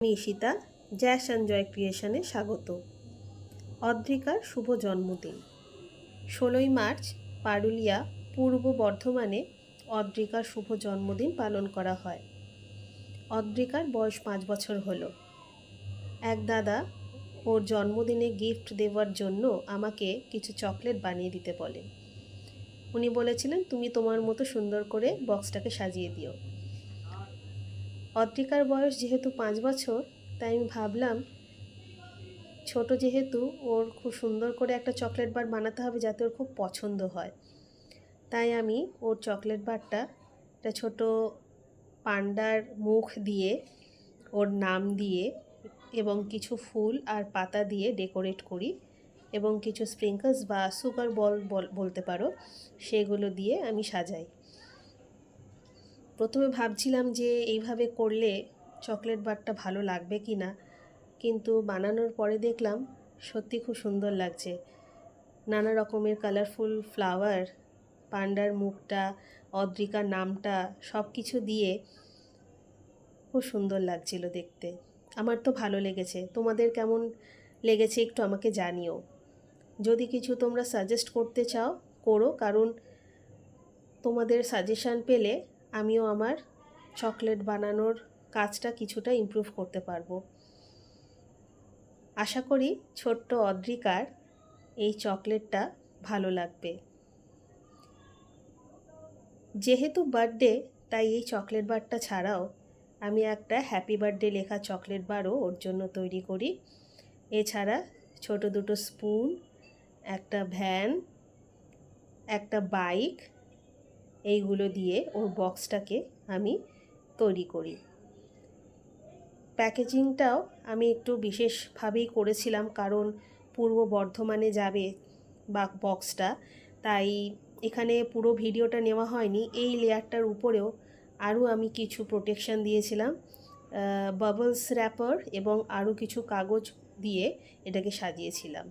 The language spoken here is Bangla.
আমি ঈশিতা, জ্যাশ অ্যান্ড জয় ক্রিয়েশনে স্বাগত। অদ্রিকার শুভ জন্মদিন 16ই মার্চ পারুলিয়া পূর্ব বর্ধমানে অদ্রিকার শুভ জন্মদিন পালন করা হয়। অদ্রিকার বয়স 5 বছর হলো। এক দাদা ওর জন্মদিনে গিফট দেওয়ার জন্য আমাকে কিছু চকলেট বানিয়ে দিতে বলেন। উনি বলেছিলেন, তুমি তোমার মতো সুন্দর করে বক্সটাকে সাজিয়ে দিও। অদ্রিকার বয়স যেহেতু 5 বছর, তাই আমি ভাবলাম ছোট যেহেতু ওর খুব সুন্দর করে একটা চকলেট বার বানাতে হবে যাতে ওর খুব পছন্দ হয়। তাই আমি ওর চকলেট বারটা একটা ছোট পান্ডার মুখ দিয়ে, ওর নাম দিয়ে এবং কিছু ফুল আর পাতা দিয়ে ডেকোরেট করি এবং কিছু স্প্রিঙ্কলস বা সুগার বল বলতে পারো, সেগুলো দিয়ে আমি সাজাই। প্রথমে ভাবছিলাম যে এইভাবে করলে চকলেট বারটা ভালো লাগবে কি না, কিন্তু বানানোর পরে দেখলাম সত্যি খুব সুন্দর লাগছে। নানা রকমের কালারফুল ফ্লাওয়ার, পান্ডার মুখটা, অদ্রিকার নামটা সব কিছু দিয়ে খুব সুন্দর লাগছিল দেখতে। আমার তো ভালো লেগেছে। তোমাদের কেমন লেগেছে একটু আমাকে জানিও। যদি কিছু তোমরা সাজেস্ট করতে চাও করো, কারণ তোমাদের সাজেশান পেলে আমিও আমার চকলেট বানানোর কাজটা কিছুটা ইমপ্রুভ করতে পারবো। আশা করি ছোট্ট অদ্রিকার এই চকলেটটা ভালো লাগবে। যেহেতু বার্থডে, তাই এই চকলেট বারটা ছাড়াও আমি একটা হ্যাপি বার্থডে লেখা চকলেট বারও ওর জন্য তৈরি করি। এছাড়া ছোট দুটো স্পুন, একটা ভ্যান, একটা বাইক, এইগুলো দিয়ে ওর বক্সটাকে আমি তৈরি করি। প্যাকেজিংটাও আমি একটু বিশেষভাবেই করেছিলাম, কারণ পূর্ব বর্ধমানে যাবে বক্সটা, তাই এখানে পুরো ভিডিওটা নেওয়া হয়নি। এই লেয়ারটার উপরেও আরও আমি কিছু প্রোটেকশান দিয়েছিলাম, বাবলস র্যাপার এবং আরও কিছু কাগজ দিয়ে এটাকে সাজিয়েছিলাম।